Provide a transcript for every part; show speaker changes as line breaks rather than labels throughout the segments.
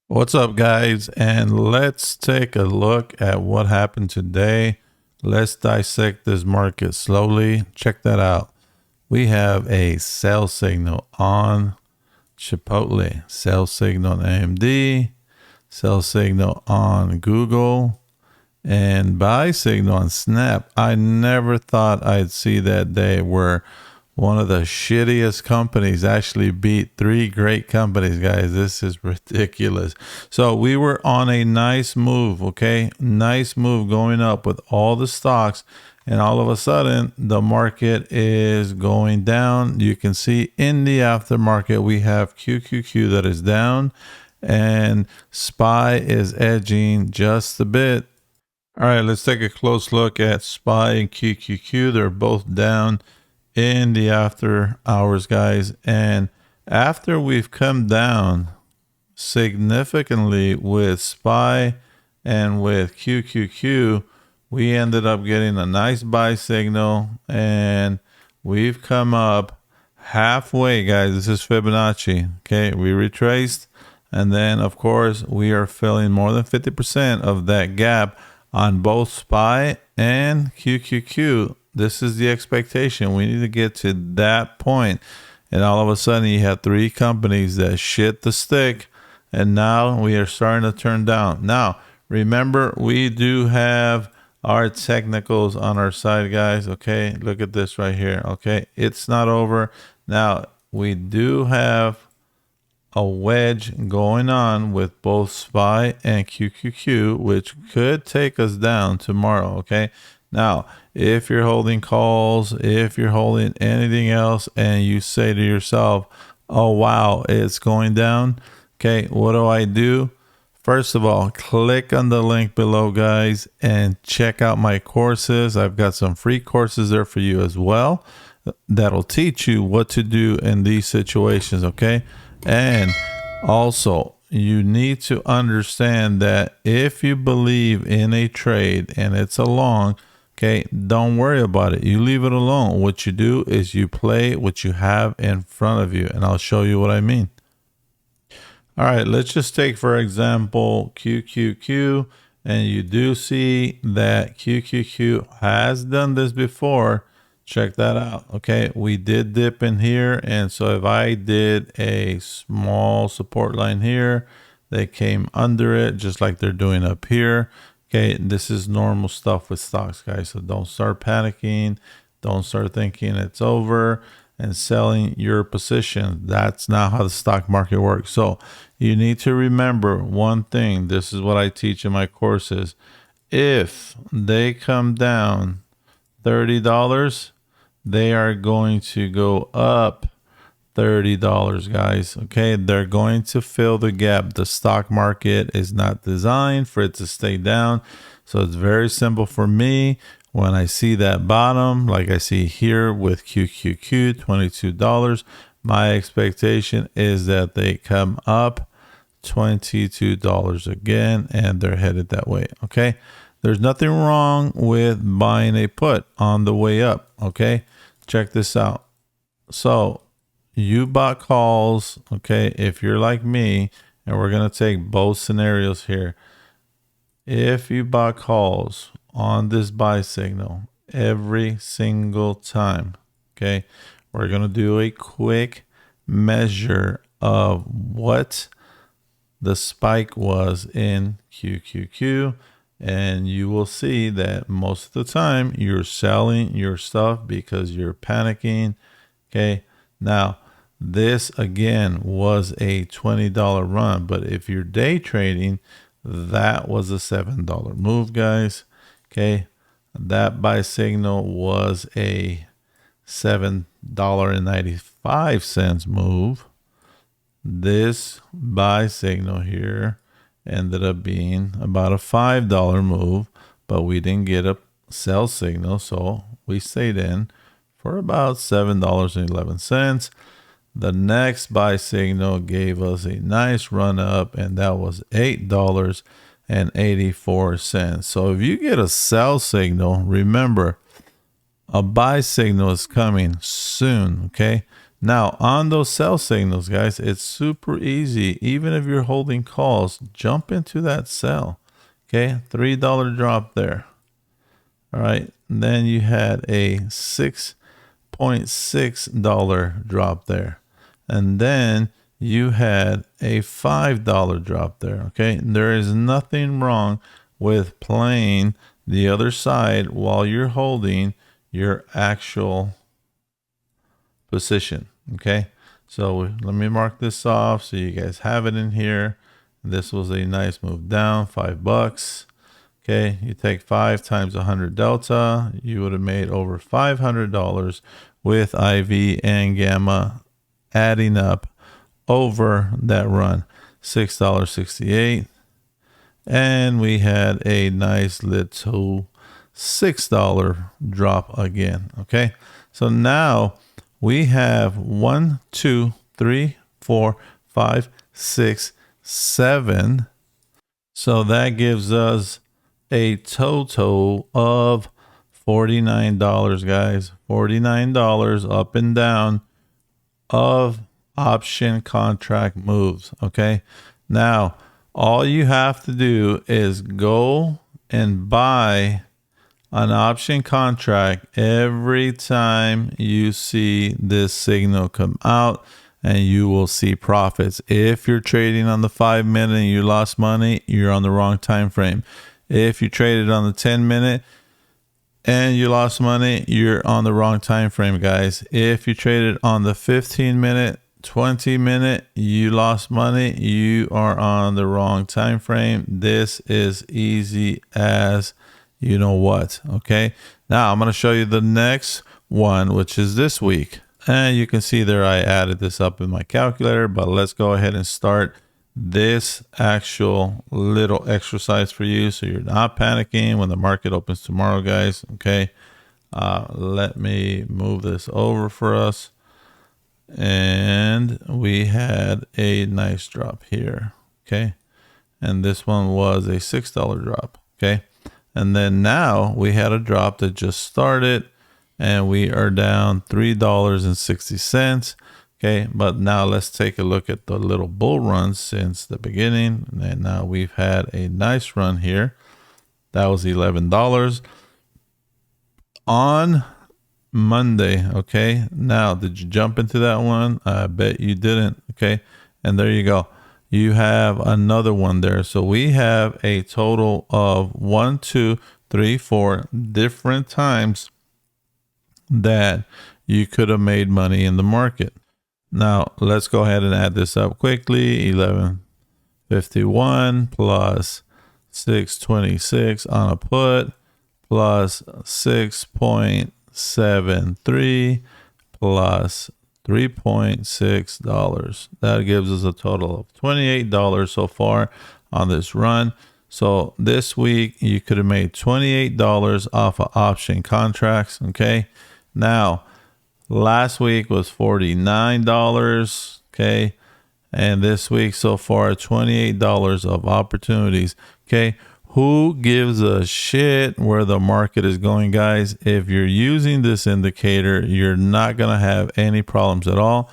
What's up, guys? And let's take a look at what happened today. Let's dissect this market slowly. Check that out. We have a sell signal on Chipotle, sell signal on AMD, sell signal on Google, and buy signal on Snap. I never thought I'd see that day where one of the shittiest companies actually beat three great companies, guys. This is ridiculous. So we were on a nice move, okay? Nice move going up with all the stocks. And all of a sudden, the market is going down. You can see in the aftermarket, we have QQQ that is down, and SPY is edging just a bit. All right, let's take a close look at SPY and QQQ. They're both down in the after hours, guys. And after we've come down significantly with SPY and with QQQ, we ended up getting a nice buy signal, and we've come up halfway, guys. This is Fibonacci. Okay, we retraced, and then of course we are filling more than 50% of that gap on both SPY and QQQ. This is the expectation. We need to get to that point. And all of a sudden, you have three companies that shit the stick. And now we are starting to turn down. Now, remember, we do have our technicals on our side, guys. Okay, look at this right here. Okay, it's not over. Now, we do have a wedge going on with both SPY and QQQ, which could take us down tomorrow. Okay. Now, if you're holding calls, if you're holding anything else, and you say to yourself, oh, wow, it's going down. Okay. What do? First of all, click on the link below, guys, and check out my courses. I've got some free courses there for you as well that'll teach you what to do in these situations. Okay. And also, you need to understand that if you believe in a trade and it's a long, okay, don't worry about it. You leave it alone. What you do is you play what you have in front of you, and I'll show you what I mean. All right, let's just take, for example, QQQ, and you do see that QQQ has done this before. Check that out. Okay, we did dip in here, and so if I did a small support line here, they came under it just like they're doing up here. Okay, this is normal stuff with stocks, guys. So don't start panicking. Don't start thinking it's over and selling your position. That's not how the stock market works. So you need to remember one thing. This is what I teach in my courses. If they come down $30, they are going to go up $30, guys. Okay, they're going to fill the gap. The stock market is not designed for it to stay down. So it's very simple for me. When I see that bottom, like I see here with QQQ, $22, my expectation is that they come up $22 again, and they're headed that way. Okay, there's nothing wrong with buying a put on the way up. Okay, check this out. So you bought calls. Okay, if you're like me, and we're going to take both scenarios here. If you bought calls on this buy signal every single time, okay, we're going to do a quick measure of what the spike was in QQQ, and you will see that most of the time you're selling your stuff because you're panicking. Okay, now this again was a $20 run, but if you're day trading, that was a $7 move, guys. Okay, that buy signal was a $7.95 move. This buy signal here ended up being about a $5 move, but we didn't get a sell signal, so we stayed in for about $7.11. The next buy signal gave us a nice run up, and that was $8.84. So if you get a sell signal, remember, a buy signal is coming soon. Okay, Now, on those sell signals, guys, it's super easy. Even if you're holding calls, jump into that sell. Okay, $3 drop there. All right, and then you had a $6.6 drop there. And then you had a $5 drop there. Okay, there is nothing wrong with playing the other side while you're holding your actual position. Okay, so let me mark this off so you guys have it in here. This was a nice move down, $5. Okay, you take 5 times 100 delta, you would have made over $500 with IV and gamma adding up over that run. $6.68, and we had a nice little $6 drop again. Okay, so now we have 1, 2, 3, 4, 5, 6, 7. So that gives us a total of $49, guys. $49 up and down of option contract moves. Okay, now all you have to do is go and buy an option contract every time you see this signal come out, and you will see profits. If you're trading on the 5-minute and you lost money, you're on the wrong time frame. If you traded on the 10-minute and you lost money, you're on the wrong time frame, guys. If you traded on the 15-minute, 20-minute, you lost money, you are on the wrong time frame. This is easy as you know what. Okay, now I'm going to show you the next one, which is this week, and you can see there I added this up in my calculator, but let's go ahead and start this actual little exercise for you so you're not panicking when the market opens tomorrow, guys. Okay, let me move this over for us, and we had a nice drop here. Okay, and this one was a $6 drop. Okay, and then now we had a drop that just started, and we are down $3.60. Okay, but now let's take a look at the little bull run since the beginning. And now we've had a nice run here. That was $11 on Monday. Okay, now did you jump into that one? I bet you didn't. Okay, and there you go. You have another one there. So we have a total of 1, 2, 3, 4 different times that you could have made money in the market. Now let's go ahead and add this up quickly. 1151 plus 626 on a put plus 6.73 plus $3.6. That gives us a total of $28 so far on this run. So this week you could have made $28 off of option contracts. Okay, now last week was $49. Okay, and this week so far $28 of opportunities. Okay, who gives a shit where the market is going, guys? If you're using this indicator, you're not going to have any problems at all.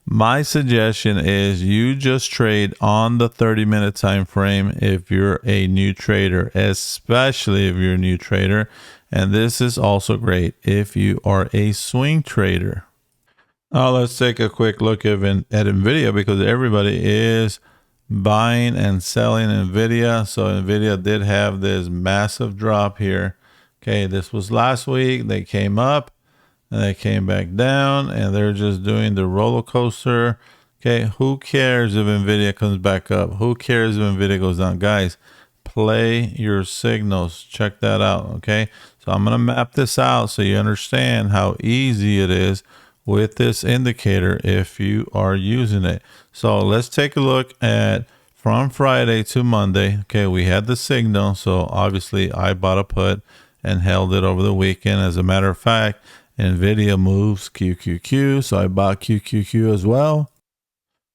My suggestion is you just trade on the 30-minute time frame if you're a new trader, especially if you're a new trader. And this is also great if you are a swing trader. Now let's take a quick look at NVIDIA, because everybody is buying and selling NVIDIA. So NVIDIA did have this massive drop here. Okay, this was last week. They came up and they came back down, and they're just doing the roller coaster. Okay, who cares if NVIDIA comes back up? Who cares if NVIDIA goes down? Guys, play your signals. Check that out. Okay, so I'm going to map this out so you understand how easy it is with this indicator if you are using it. So let's take a look at from Friday to Monday. Okay, we had the signal, so obviously I bought a put and held it over the weekend. As a matter of fact, NVIDIA moves QQQ, so I bought QQQ as well.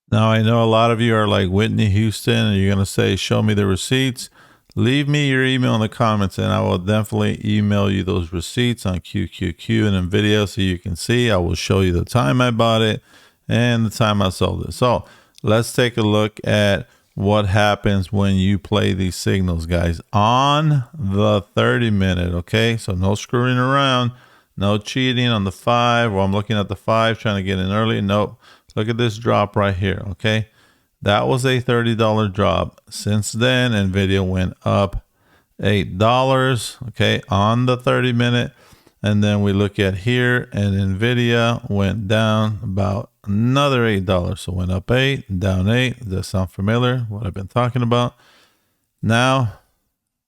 Now I know a lot of you are like Whitney Houston and you're going to say, show me the receipts. leave me your email in the comments and I will definitely email you those receipts on QQQ and NVIDIA so you can see. I will show you the time I bought it and the time I sold it. So let's take a look at what happens when you play these signals, guys, on the 30-minute. Okay, so no screwing around, no cheating on the 5. Well, I'm looking at the 5 trying to get in early. Nope. Look at this drop right here. Okay, that was a $30 drop. Since then, NVIDIA went up $8, okay, on the 30-minute. And then we look at here, and NVIDIA went down about another $8. So went up 8, down 8. Does that sound familiar? What I've been talking about. Now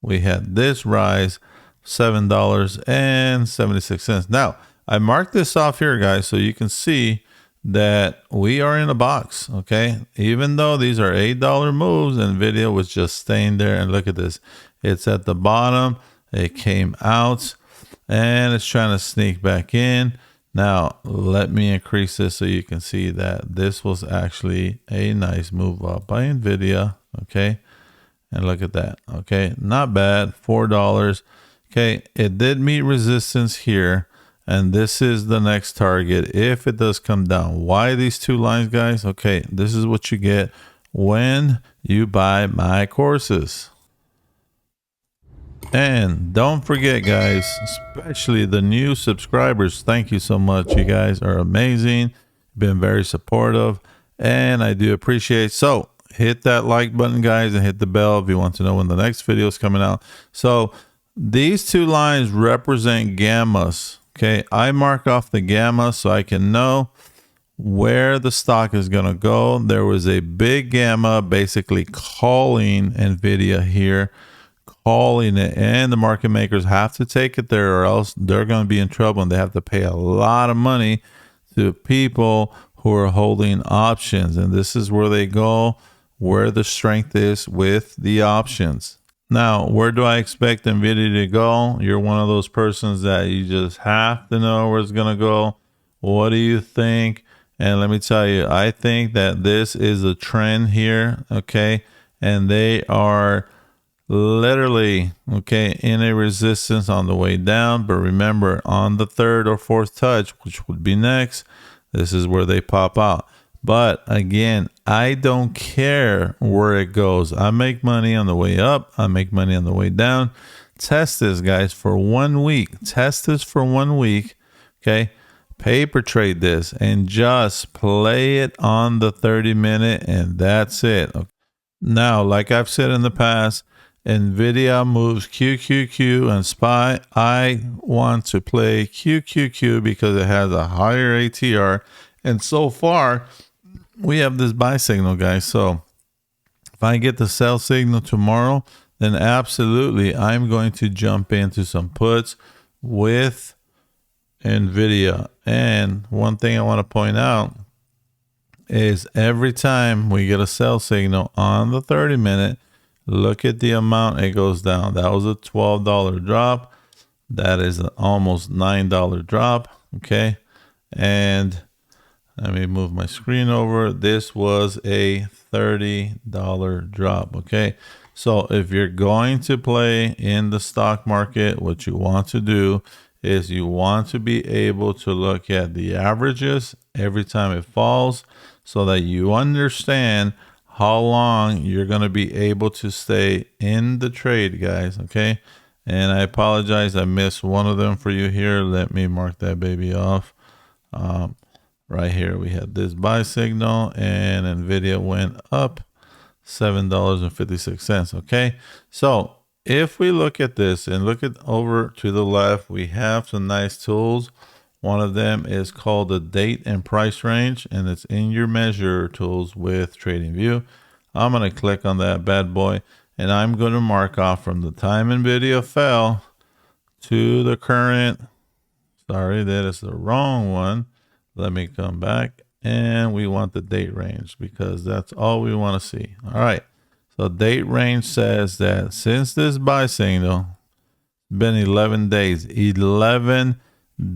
we had this rise, $7.76. Now I marked this off here, guys, so you can see that we are in a box. Okay, even though these are $8 moves, NVIDIA was just staying there. And look at this, it's at the bottom, it came out and it's trying to sneak back in. Now let me increase this so you can see that this was actually a nice move up by NVIDIA. Okay, and look at that. Okay, not bad, $4. Okay, it did meet resistance here, and this is the next target if it does come down. Why these two lines, guys? Okay, this is what you get when you buy my courses. And don't forget, guys, especially the new subscribers, thank you so much. You guys are amazing, been very supportive, and I do appreciate. So hit that like button, guys, and hit the bell if you want to know when the next video is coming out. So these two lines represent gammas. Okay, I mark off the gamma so I can know where the stock is going to go. There was a big gamma basically calling NVIDIA here, calling it, and the market makers have to take it there or else they're going to be in trouble, and they have to pay a lot of money to people who are holding options. And this is where they go, where the strength is with the options. Now, where do I expect NVIDIA to go? You're one of those persons that you just have to know where it's going to go. What do you think? And let me tell you, I think that this is a trend here, okay? And they are literally, okay, in a resistance on the way down. But remember, on the third or fourth touch, which would be next, this is where they pop out. But again, I don't care where it goes. I make money on the way up. I make money on the way down. Test this, guys, for 1 week. Test this for 1 week. Okay. Paper trade this and just play it on the 30-minute, and that's it. Now, like I've said in the past, NVIDIA moves QQQ and SPY. I want to play QQQ because it has a higher ATR. And so far, we have this buy signal, guys. So if I get the sell signal tomorrow, then absolutely I'm going to jump into some puts with NVIDIA. And one thing I want to point out is every time we get a sell signal on the 30-minute, look at the amount it goes down. That was a $12 drop. That is an almost $9 drop. Okay. And let me move my screen over. This was a $30 drop. Okay. So if you're going to play in the stock market, what you want to do is you want to be able to look at the averages every time it falls so that you understand how long you're going to be able to stay in the trade, guys. Okay. And I apologize, I missed one of them for you here. Let me mark that baby off. Right here we had this buy signal and NVIDIA went up $7.56. Okay, so if we look at this and look at over to the left, we have some nice tools. One of them is called the date and price range, and it's in your measure tools with TradingView. I'm going to click on that bad boy, and I'm going to mark off from the time NVIDIA fell to the current. Sorry, that is the wrong one. Let me come back, and we want the date range because that's all we want to see. All right. So date range says that since this buy signal, been 11 days, 11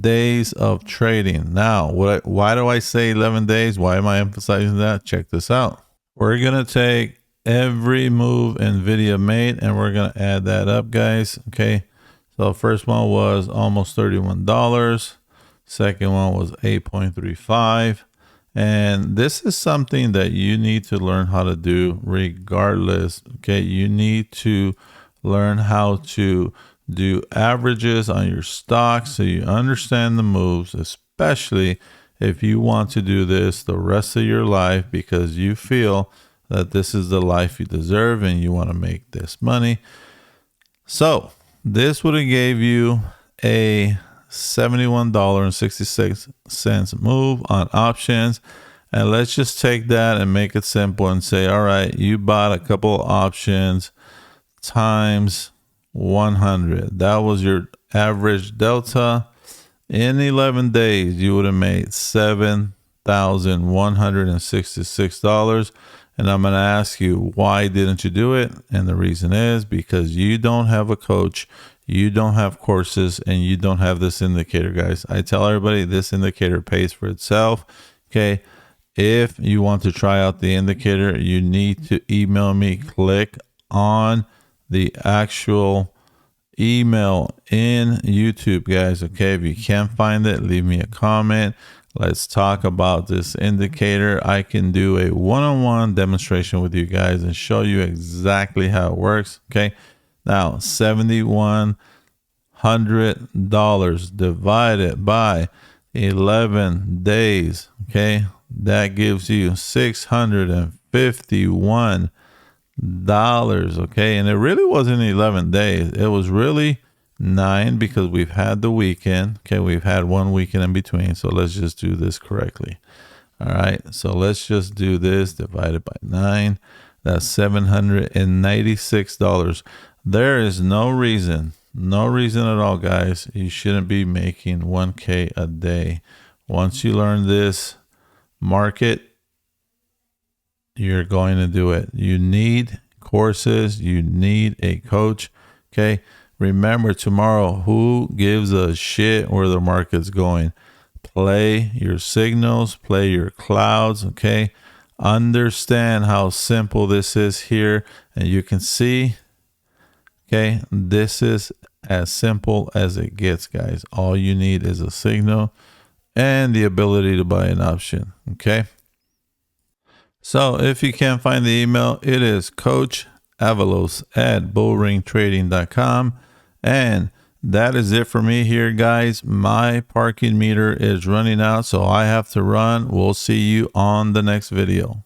days of trading. Now, why do I say 11 days? Why am I emphasizing that? Check this out. We're going to take every move NVIDIA made, and we're going to add that up, guys. Okay. So first one was almost $31. Second one was 8.35. And this is something that you need to learn how to do regardless. Okay. You need to learn how to do averages on your stocks so you understand the moves, especially if you want to do this the rest of your life because you feel that this is the life you deserve and you want to make this money. So this would have gave you a $71.66 move on options. And let's just take that and make it simple and say, all right, you bought a couple of options times 100. That was your average delta. In 11 days, you would have made $7,166. And I'm going to ask you, why didn't you do it? And the reason is because you don't have a coach, you don't have courses, and you don't have this indicator, guys. I tell everybody this indicator pays for itself. Okay. If you want to try out the indicator, you need to email me. Click on the actual email in YouTube, guys. Okay. If you can't find it, leave me a comment. Let's talk about this indicator. I can do a one-on-one demonstration with you guys and show you exactly how it works. Okay. Now, $7,100 divided by 11 days. Okay. That gives you $651. Okay. And it really wasn't 11 days. It was really 9 because we've had the weekend. Okay. We've had 1 weekend in between. So let's just do this correctly. All right. So let's just do this divided by 9. That's $796. There is no reason at all, guys, you shouldn't be making 1K a day. Once you learn this market, you're going to do it. You need courses. You need a coach. Okay. Remember, tomorrow, who gives a shit where the market's going? Play your signals, play your clouds. Okay. Understand how simple this is here. And you can see, okay, this is as simple as it gets, guys. All you need is a signal and the ability to buy an option. Okay. So if you can't find the email, it is coachavalos@bullringtrading.com. And that is it for me here, guys. My parking meter is running out, so I have to run. We'll see you on the next video.